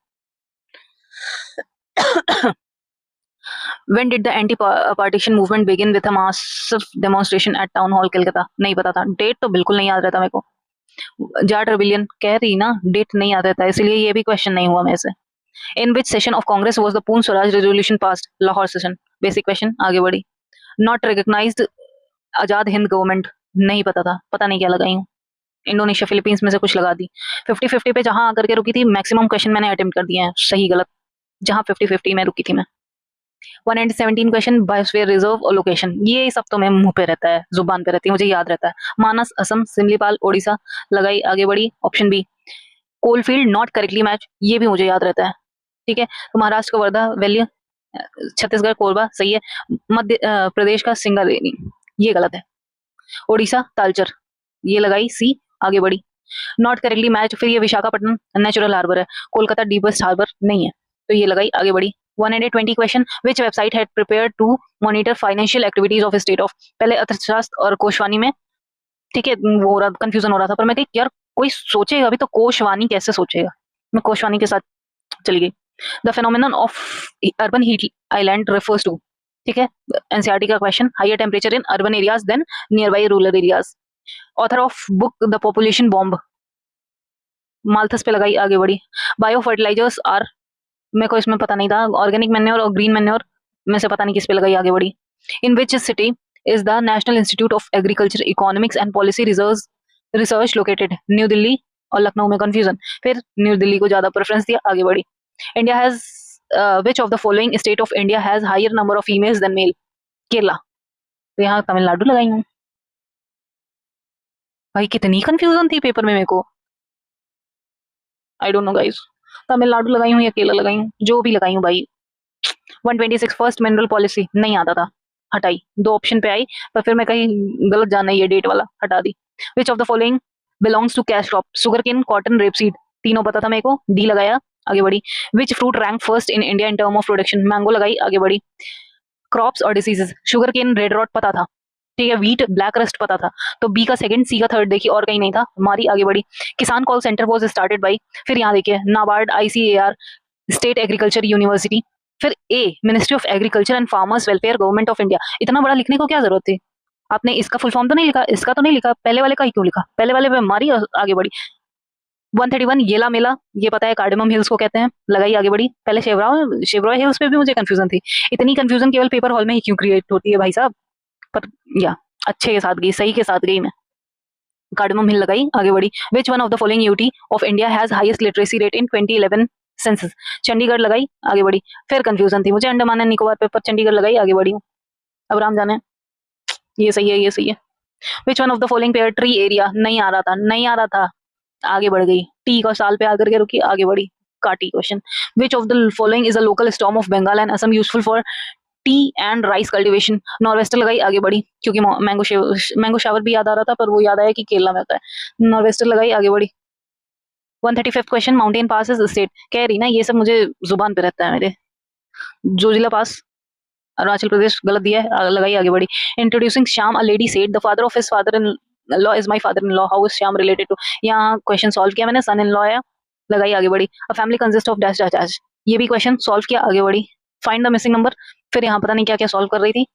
When did the anti-partition movement begin with a massive demonstration at Town Hall, Kolkata? नहीं पता था, डेट तो बिल्कुल नहीं याद रहता मेरे को। जाट रिबिलियन कह रही ना, डेट नहीं याद रहता, इसलिए ये भी क्वेश्चन नहीं हुआ मेरे से। In which session of Congress was the Poon Swaraj resolution passed? Lahore session, basic question, आगे बढ़ी। Not recognized Azad Hind government? नहीं पता था, पता नहीं क्या लगाई हूँ, इंडोनेशिया फिलीपींस में से कुछ लगा दी। 50-50 पे जहां आकर के रुकी थी, मैक्सिमम क्वेश्चन मैंने अटेम्प्ट कर दिए हैं, सही गलत, जहां 50-50 में रुकी थी मैं। 117 क्वेश्चन, बायोस्फीयर रिजर्व और लोकेशन, ये सब तो मैं मुंह पे रहता है, जुबान पे रहती है, मुझे याद रहता है। मानस असम, सिमलीपाल ओडिशा, लगाई, आगे बढ़ी। Option B coalfield, not correctly match, ये भी मुझे याद रहता है, ठीक है। तो महाराष्ट्र का वर्धा वैल्यू, छत्तीसगढ़ कोरबा, सही है। मध्य प्रदेश का सिंगरेनी, ये गलत है। ओडिशा तालचर, ये लगाई, सी, आगे बढ़ी। नॉट करेक्टली मैच, फिर ये विशाखापट्टनम नेचुरल हार्बर है, कोलकाता डीपेस्ट हार्बर नहीं है, तो ये लगाई, आगे बढ़ी। 120 question, which website had prepare to monitor financial activities of state of? पहले अर्थशास्त्र और कोशवानी में, ठीक है, वो कंफ्यूजन हो रहा था, पर मैं कही यार कोई सोचेगा भी तो कोशवानी कैसे सोचेगा, मैं कोशवानी के साथ चली गई। The phenomenon of urban heat island refers to, ठीक है, एनसीईआरटी का question, higher temperature in urban areas then nearby rural areas. Author of book the population bomb, Malthus पे लगाई, आगे बढ़ी। बायो फर्टिलाइजर्स आर, मेरे को इसमें पता नहीं था, ऑर्गेनिक मैन्योर और ग्रीन मैन्योर में से पता नहीं किस पे लगाई, आगे बढ़ी। In which city is the national institute of agriculture economics and policy research located? New Delhi और लखनऊ में कंफ्यूजन, फिर न्यू दिल्ली को ज्यादा प्रेफरेंस दिया, आगे बढ़ी। India has which of the following state of India has higher number of females than male? Kerala, तो यहाँ तमिलनाडु लगाई हूँ। भाई कितनी कंफ्यूजन थी पेपर में मेरे को, I don't know guys, Tamil Nadu लगाई हूँ या केरला लगाई हूँ, जो भी लगाई हूँ भाई। 126 फर्स्ट मिनरल पॉलिसी, नहीं आता था, हटाई, 2 ऑप्शन पे आई, पर फिर मैं कहीं गलत जाना, ये डेट वाला हटा दी। Which of the following belongs to cash crop? Sugarcane, cotton, rapeseed. तीनों पता था मेरे को, डी लगाया, आगे बढ़ी। Which fruit rank first in India in term of production? Mango लगाई, आगे बढ़ी। क्रॉप्स और डिसीजेस, शुगरकेन, रेड रॉट पता था, ठीक है, व्हीट, ब्लैक रस्ट पता था, तो बी का सेकंड, सी का थर्ड देखिए, और कहीं नहीं था, हमारी आगे बढ़ी। Kisan call centre was started by, फिर यहाँ देखिए NABARD, ICAR, state agriculture university, फिर a ministry of agriculture and farmers welfare government of India. इतना बड़ा लिखने को क्या जरूरत थी? आपने इसका फुल फॉर्म तो नहीं लिखा, इसका तो नहीं लिखा, पहले वाले का ही क्यों लिखा? पहले वाले पे हमारी आगे बढ़ी। 131 येला मेला, ये पता है कार्डेमम हिल्स को कहते हैं, लगाई, आगे बढ़ी। पहले शेवरॉय हिल्स पे भी मुझे कंफ्यूजन थी, इतनी कंफ्यूजन केवल पेपर हॉल में ही क्यों क्रिएट होती है भाई साहब? पर या अच्छे के साथ गई, सही के साथ गई मैं, कार्डेमम हिल लगाई, आगे बढ़ी। Which one of the following UT of India has highest literacy rate in 2011 census? Chandigarh लगाई, आगे बढ़ी। फिर कंफ्यूजन थी मुझे, अंडमान एंड निकोबार पे, पर चंडीगढ़ लगाई, आगे बढ़ी हूँ। अब राम जाने, ये सही है, ये सही है। Which one of the following pair tree area? नहीं आ रहा था, नहीं आ रहा था, आगे बढ़ गई। टी का साल पे आकर के रुकी, आगे बढ़ी, काटी question. Which of the following is a local storm of Bengal and Assam useful for tea and rice cultivation? Norwester लगाई, आगे बढ़ी, क्योंकि मैंगो शावर भी याद आ रहा था, पर वो याद आया कि केरला में होता है। नॉर्वेस्टर लगाई, आगे बढ़ी। 135 question, mountain pass is state? कह रही ना, ये सब मुझे जुबान पे रहता है मेरे। जोजिला पास, अरुणाचल प्रदेश, गलत दिया है, लगाई, आगे बढ़ी। Introducing Shyam, a lady said the father of his father in law is my father in law, how is Shyam related to? यहाँ क्वेश्चन सॉल्व किया मैंने, सन इन लॉ है, लगाई, आगे बढ़ी। A family consist of dash dash dash, ये भी question solve किया, आगे बढ़ी। फाइंड द मिसिंग नंबर, फिर यहाँ पता नहीं क्या क्या सॉल्व कर रही थी,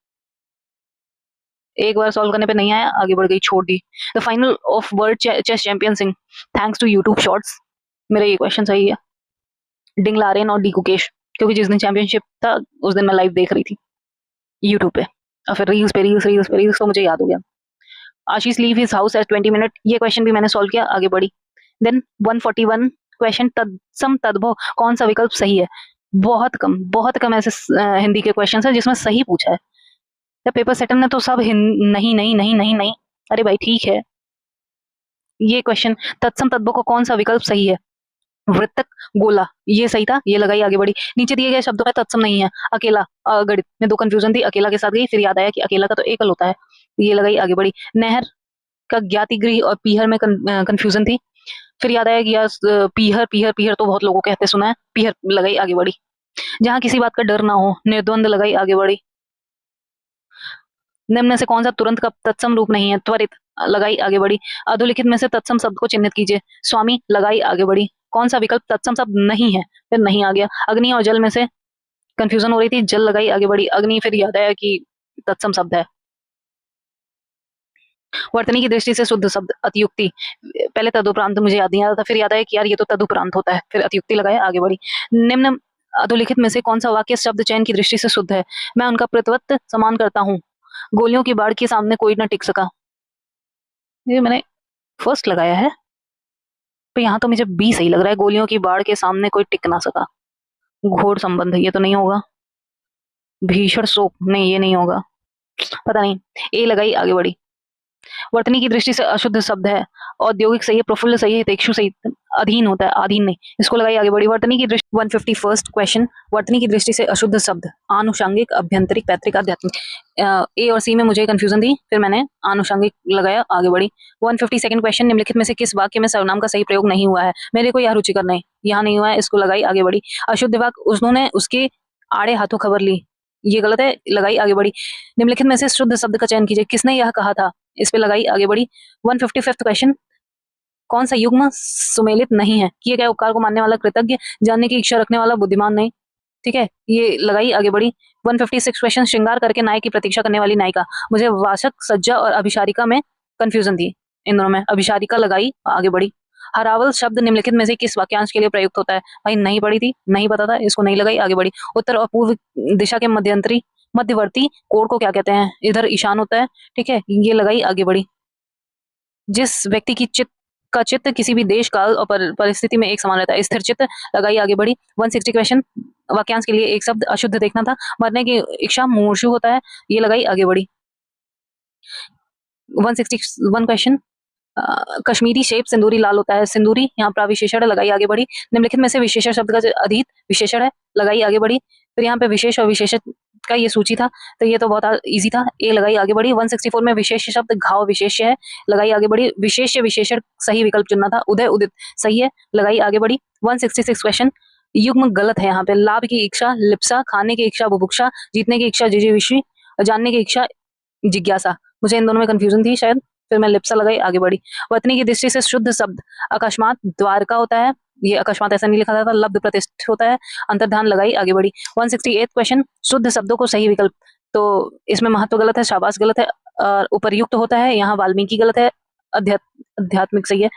एक बार सॉल्व करने पे नहीं आया, आगे बढ़ गई, छोड़ दी। The final of world chess championship thanks to YouTube shorts? मेरा ये क्वेश्चन सही है, डिंग लारेन और डी कुकेश, क्योंकि जिस दिन चैंपियनशिप था उस दिन मैं लाइव देख रही थी यूट्यूब पे, और फिर रील्स पे रील्स रील्स पे रील्स, तो मुझे याद हो गया। Ashish leave his house at 20 minute, ये क्वेश्चन भी मैंने सॉल्व किया, आगे बढ़ी। देन 141 क्वेश्चन, तत्सम तद्भव कौन सा विकल्प सही है? बहुत कम ऐसे हिंदी के क्वेश्चन है जिसमें सही पूछा है। या पेपर सेटर ने तो सब नहीं नहीं नहीं नहीं नहीं, अरे भाई ठीक है। ये क्वेश्चन, तत्सम तद्भव को कौन सा विकल्प सही है? वृत्तक, गोला, ये सही था, ये लगाई, आगे बढ़ी। नीचे दिए गए शब्दों में तत्सम नहीं है, अकेला, गणित में 2 कंफ्यूजन थी, अकेला के साथ गई, फिर याद आया कि अकेला का तो एकल होता है, ये लगाई, आगे बढ़ी। नहर का ज्ञातिगृह और पीहर में कंफ्यूजन थी, फिर याद आया कि यार पीहर पीहर पीहर तो बहुत लोगों कहते सुना है, पीहर लगाई, आगे बढ़ी। जहां किसी बात का डर ना हो, निर्द्वंद लगाई, आगे बढ़ी। निम्न में से कौन सा तुरंत का तत्सम रूप नहीं है? त्वरित, लगाई, आगे बढ़ी। अधोलिखित में से तत्सम शब्द को चिन्हित कीजिए। स्वामी, लगाई, आगे बढ़ी। कौन सा विकल्प तत्सम शब्द नहीं है? फिर नहीं आ गया। अग्नि और जल में से कंफ्यूजन हो रही थी, जल लगाई, आगे बढ़ी। अग्नि, फिर याद आया कि तत्सम शब्द है। वर्तनी की दृष्टि से शुद्ध शब्द अतियुक्ति, पहले तदुपरांत मुझे याद नहीं आ रहा था, फिर याद आया कि यार ये तो तदुपरांत होता है, फिर अतियुक्ति लगाया, आगे बढ़ी। निम्न अधोलिखित में से कौन सा वाक्य शब्द चयन की दृष्टि से शुद्ध है? मैं उनका प्रतिवत्त समान करता हूँ, गोलियों की बाढ़ के सामने कोई न टिक सका, ये मैंने फर्स्ट लगाया है, तो यहाँ तो मुझे बी सही लग रहा है, गोलियों की बाढ़ के सामने कोई टिक ना सका। घोर संबंध, ये तो नहीं होगा। भीषण शोक, नहीं ये नहीं होगा, पता नहीं। ए लगाई, आगे बढ़ी। वर्तनी की दृष्टि से अशुद्ध शब्द है, औद्योगिक सही है, प्रफुल्ल सही है, हितैषु सही, अधीन होता है, अधीन नहीं, इसको लगाई, आगे बढ़ी। वर्तनी की दृष्टि 151 क्वेश्चन, वर्तनी की दृष्टि से अशुद्ध शब्द आनुषंगिक, अभ्यंतरिक, पैतृक, आध्यात्मिक। ए और सी में मुझे कंफ्यूजन थी, फिर मैंने आनुषंगिक लगाया, आगे बढ़ी। 152 क्वेश्चन, निम्नलिखित में से किस वाक्य में सर्वनाम का सही प्रयोग नहीं हुआ है? मेरे को यह रुचिकर नहीं, यहाँ नहीं हुआ है, इसको लगाई, आगे बढ़ी। अशुद्ध वाक्य, उन्होंने उसके आड़े हाथों खबर ली, ये गलत है, लगाई, आगे बढ़ी। निम्नलिखित में से शुद्ध शब्द का चयन कीजिए, किसने यह कहा था? इस पे लगाई, आगे बढ़ी। 155 क्वेश्चन, कौन सा युग्म सुमेलित नहीं है? किए गए उपकार को मानने वाला कृतज्ञ, जानने की इच्छा रखने वाला बुद्धिमान नहीं, ठीक है, ये लगाई, आगे बढ़ी। 156 क्वेश्चन, श्रृंगार करके नायक की प्रतीक्षा करने वाली नायिका, मुझे वासक, सज्जा और अभिसारिका में कंफ्यूजन थी, इन दोनों में अभिसारिका लगाई, आगे बढ़ी। हरावल शब्द निम्नलिखित में से किस वाक्यांश के लिए प्रयुक्त होता है? भाई नहीं पढ़ी थी, नहीं पता था, इसको नहीं लगाई, आगे बढ़ी। उत्तर और पूर्व दिशा के मध्यवर्ती कोण को क्या कहते हैं? इधर ईशान होता है, ठीक है, ये लगाई, आगे बढ़ी। जिस व्यक्ति की चित्त किसी भी देश काल और परिस्थिति में एक समान रहता है, स्थिर चित्त, लगाई, आगे बढ़ी। 160 क्वेश्चन, वाक्यांश के लिए एक शब्द अशुद्ध देखना था, मरने की इच्छा मुमूर्षु होता है, ये लगाई, आगे बढ़ी। 161 क्वेश्चन, कश्मीरी शेप सिंदूरी लाल होता है, सिंदूरी यहाँ प्राविशेषण है, लगाई, आगे बढ़ी। निम्नलिखित में से विशेषण शब्द का जो अधित विशेषण है, लगाई, आगे बढ़ी। फिर यहाँ पे विशेष और विशेषण का ये सूची था, तो ये तो बहुत इजी था, ए लगाई आगे बढ़ी। 164 में विशेष शब्द घाव विशेष्य है, लगाई आगे बढ़ी। विशेष्य विशेषण सही विकल्प चुनना था, उदय उदित सही है, लगाई आगे बढ़ी। 166 क्वेश्चन, युग्म गलत है यहाँ पे। लाभ की इच्छा लिप्सा, खाने की इच्छा बुभुक्षा, जीतने की इच्छा जिजीविषी, जानने की इच्छा जिज्ञासा। मुझे इन दोनों में कंफ्यूजन थी शायद, फिर मैं लिप्सा लगाई आगे बढ़ी। वतनी की दृष्टि से शुद्ध शब्द अकस्मात द्वारका होता है, ये अकस्मात ऐसा नहीं लिखा था, लब्ध प्रतिष्ठ होता है। अंतर्धान लगाई आगे बढ़ी। 168 क्वेश्चन, शुद्ध शब्दों को सही विकल्प, तो इसमें महत्व गलत है, शाबाश गलत है, उपर्युक्त होता है, यहाँ वाल्मीकि गलत है, आध्यात्मिक सही है,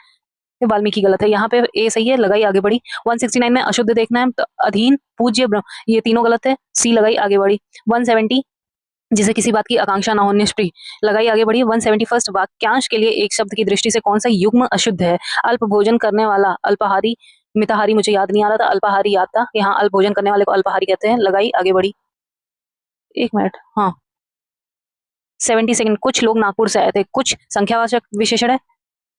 वाल्मीकि गलत है, यहाँ पे ए सही है, लगाई आगे बढ़ी। 169 में अशुद्ध देखना है, तो अधीन पूज्य ब्रह्म, ये तीनों गलत है, सी लगाई आगे बढ़ी। 170 जिसे किसी बात की आकांक्षा ना हो, निष्प्रिय, लगाई आगे बढ़ी। 171 वाक्यांश के लिए एक शब्द की दृष्टि से कौन सा युग्म अशुद्ध है? अल्प भोजन करने वाला, अल्पाहारी, मिताहारी मुझे याद नहीं आ रहा था, अल्पाहारी याद था, यहाँ अल्प भोजन करने वाले को अल्पाहारी कहते हैं, लगाई आगे बढ़ी। एक मिनट, हाँ 70 सेकंड, कुछ लोग नागपुर से आए थे, कुछ संख्यावाचक विशेषण है,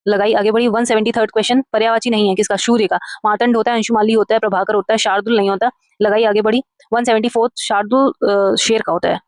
लगाई आगे बढ़ी। 173 क्वेश्चन, पर्यायवाची नहीं है, किसका? सूर्य का। मार्तंड होता है, अंशुमाली होता है, प्रभाकर होता है, शार्दुल नहीं होता, लगाई आगे बढ़ी। 174 शार्दुल शेर का होता है।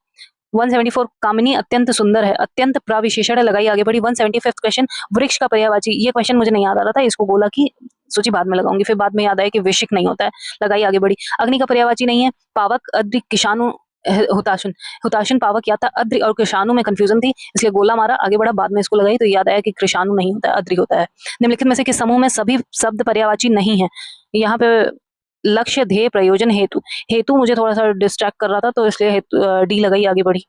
174 कामिनी अत्यंत सुंदर है, अत्यंत प्राविशेषण है, लगाई आगे बढ़ी। 175 क्वेश्चन, वृक्ष का पर्यायवाची, ये क्वेश्चन मुझे नहीं याद आ रहा था, इसको बोला कि सूची बाद में लगाऊंगी, फिर बाद में याद आया कि विशिक नहीं होता है, लगाई आगे बढ़ी। अग्नि का पर्यायवाची नहीं है, पावक, अद्रि, किशानु, हुताशन, हुताशन पावक याद था, अद्रि और कृषाणु में कंफ्यूजन थी, इसलिए गोला मारा, आगे बढ़ा, बाद में इसको लगाई तो याद आया कि कृषाणु नहीं होता है, अद्रि होता है। निम्नलिखित में से किस समूह में सभी शब्द पर्यायवाची नहीं है? यहाँ पे लक्ष्य, ध्येय, प्रयोजन, हेतु, हेतु मुझे थोड़ा सा डिस्ट्रैक्ट कर रहा था, तो इसलिए डी लगाई आगे बढ़ी।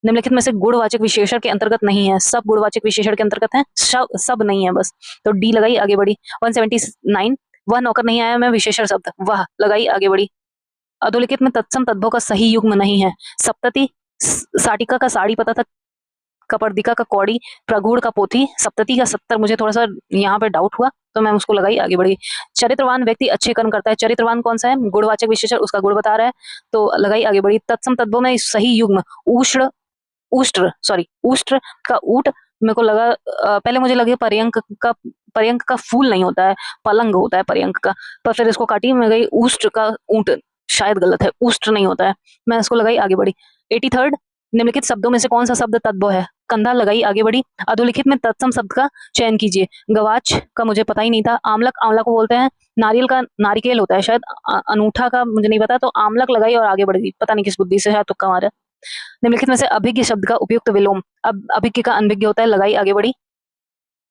निम्नलिखित में से गुणवाचक विशेषण के अंतर्गत नहीं है, सब गुणवाचक विशेषण के अंतर्गत है, सब नहीं है बस, तो डी लगाई आगे बढ़ी। 179 वह नौकर नहीं आया में विशेषण शब्द, वह, लगाई आगे बढ़ी। अधोलिखित में तत्सम तद्भव का सही युग्म नहीं है, सप्तति, साटिका का साड़ी पता था, कपर्दिका का कौड़ी, प्रगुड़ का पोथी, सप्तति का 70 मुझे थोड़ा सा यहाँ पे डाउट हुआ, तो मैं उसको लगाई आगे बढ़ी। चरित्रवान व्यक्ति अच्छे कर्म करता है, चरित्रवान कौन सा है? गुणवाचक विशेषण, उसका गुण बता रहा है, तो लगाई आगे बढ़ी। तत्सम तद्भव में सही युग्म उष्ण, उष्ट्र का ऊट, मेरे को लगा पहले मुझे लगे पर्यंक का फूल नहीं होता है, पलंग होता है पर्यंक का, पर फिर इसको काटी, मैं गई उष्ट्र का ऊंट, शायद गलत है, उष्ट्र नहीं होता है, मैं इसको लगाई आगे बढ़ी। 83 निम्नलिखित शब्दों में से कौन सा शब्द तद्भव है? कंधा, लगाई आगे बढ़ी। अधोलिखित में तत्सम शब्द का चयन कीजिए। गवाच का मुझे पता ही नहीं था, आमलक, आंवला को बोलते हैं, नारियल का नारिकेल होता है शायद, अनूठा का मुझे नहीं पता, तो आमलक लगाई और आगे बढ़ गई, पता नहीं किस बुद्धि से, शायद तुक्का मारा। निम्नलिखित में से अभिज्ञ शब्द का उपयुक्त विलोम, अब अभिज्ञ का अनभिज्ञ होता है, लगाई आगे बढ़ी।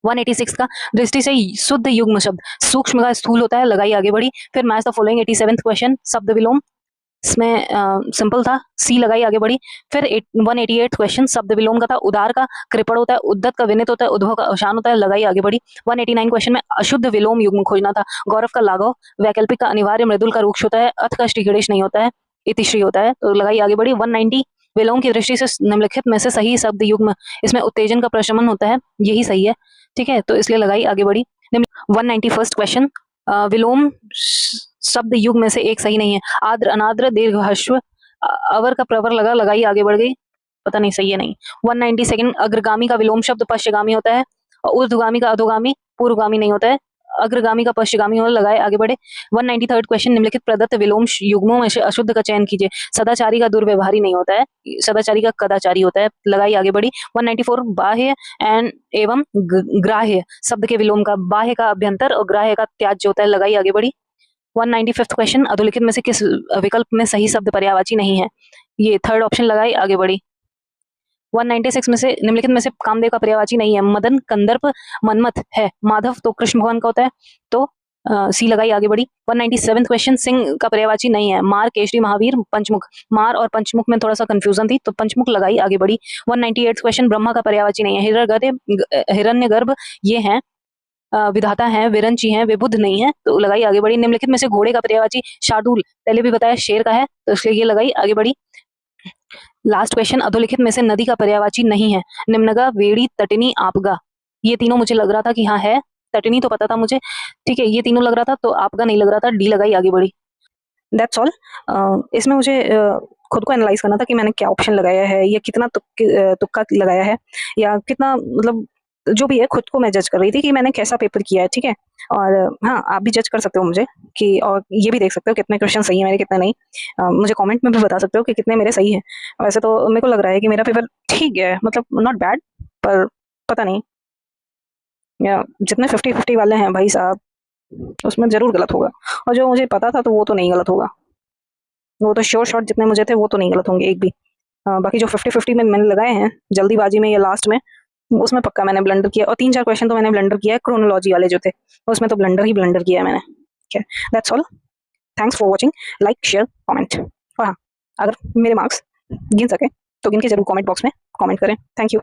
186 का दृष्टि से शुद्ध युग्म शब्द, सूक्ष्म का स्थूल होता है, लगाई आगे बढ़ी। फिर match the following 87th question, शब्द विलोम, इसमें सिंपल था, सी लगाई आगे बढ़ी। फिर 188 क्वेश्चन, शब्द विलोम का था, उदार का कृपण होता है, उद्धत का विनित होता है, उद्भव का अवसान होता है, लगाई आगे बढ़ी। 189 क्वेश्चन में अशुद्ध विलोम युग्म खोजना था, गौरव का लाघव, वैकल्पिक का अनिवार्य, मृदुल का रुक्ष होता है, अथ का श्री गणेश नहीं होता है, इतिश्री होता है, तो लगाई आगे बढ़ी। 190 विलोम की दृष्टि से निम्नलिखित में से सही शब्द युग्म, इसमें उत्तेजन का प्रशमन होता है, यही सही है, ठीक है, तो इसलिए लगाई आगे बढ़ी। 191 क्वेश्चन, विलोम शब्द युग में से एक सही नहीं है, आद्र, अनाद्र, दीर्घ, ह्रस्व, अवर का प्रवर लगा, लगाई आगे बढ़ गई, पता नहीं सही है नहीं। 192 अग्रगामी का विलोम शब्द पश्चिगामी होता है, और ऊर्ध्वगामी का अधोगामी, पूर्वगामी नहीं होता है, अग्रगामी का पश्चिगामी हो, लगाए आगे बढ़े। 193 क्वेश्चन, निम्नलिखित प्रदत्त विलोम युग्मों में से अशुद्ध का चयन कीजिए। सदाचारी का दुर्व्यवहारी नहीं होता है, सदाचारी का कदाचारी होता है, लगाई आगे बढ़ी। 194 बाह्य एंड एवं ग्राह्य शब्द के विलोम का, बाह्य का अभ्यंतर और ग्राह्य का त्याज्य होता है, लगाई आगे बढ़ी। 195 क्वेश्चन, अधोलिखित में से किस विकल्प में सही शब्द पर्यायवाची नहीं है? ये थर्ड ऑप्शन, लगाई आगे बढ़ी। 196 में से निम्नलिखित में से कामदेव का पर्यायवाची नहीं है, मदन, कंदर्प, मनमथ है, माधव तो कृष्ण भगवान का होता है, तो सी लगाई आगे बढ़ी। 197 क्वेश्चन, सिंह का पर्यायवाची नहीं है, मार, केसरी, महावीर, पंचमुख, मार और पंचमुख में थोड़ा सा कंफ्यूजन थी, तो पंचमुख, लगाई आगे बढ़ी। 198 क्वेश्चन, ब्रह्मा का पर्यायवाची नहीं है, हिरण्यगर्भ ये हैं, विधाता हैं, विरंची हैं, विबुद्ध नहीं है, तो लगाई आगे बढ़ी। निम्नलिखित में से घोड़े का पर्यायवाची शार्दूल, पहले भी बताया शेर का है, तो इसलिए ये लगाई आगे बढ़ी। लास्ट क्वेश्चन, अधोलिखित में से नदी का पर्यायवाची नहीं है, निम्नगा, वेड़ी, तटनी, आपगा, ये तीनों मुझे लग रहा था कि हाँ है, तटनी तो पता था मुझे, ठीक है, ये तीनों लग रहा था, तो आपगा नहीं लग रहा था, डी लगाई आगे बढ़ी। That's all. इसमें मुझे खुद को एनालाइज करना था कि मैंने क्या ऑप्शन लगाया है, या कितना तुक्का लगाया है, या कितना मतलब जो भी है खुद को मैं जज कर रही थी कि मैंने कैसा पेपर किया है, ठीक है। और हाँ, आप भी जज कर सकते हो मुझे कि, और ये भी देख सकते हो कितने क्वेश्चन सही है मेरे, कितने नहीं। मुझे कमेंट में भी बता सकते हो कि कितने मेरे सही हैं। वैसे तो मेरे को लग रहा है कि मेरा पेपर ठीक गया है, मतलब नॉट बैड, पर पता नहीं, या जितने 50-50 वाले हैं भाई साहब, उसमें ज़रूर गलत होगा। और जो मुझे पता था तो वो तो नहीं गलत होगा। वो तो श्योर शॉट जितने मुझे थे वो तो नहीं गलत होंगे एक भी। बाकी जो 50-50 में मैंने लगाए हैं जल्दीबाजी में या लास्ट में, उसमें पक्का मैंने ब्लंडर किया, और 3-4 क्वेश्चन तो मैंने ब्लंडर किया है, क्रोनोलॉजी वाले जो थे, उसमें तो ब्लंडर ही ब्लंडर किया है मैंने। ठीक है, that's all. Thanks for watching. Like, share, comment. और हाँ, अगर मेरे मार्क्स गिन सके तो गिन के ज़रूर कमेंट बॉक्स में कमेंट करें। Thank you.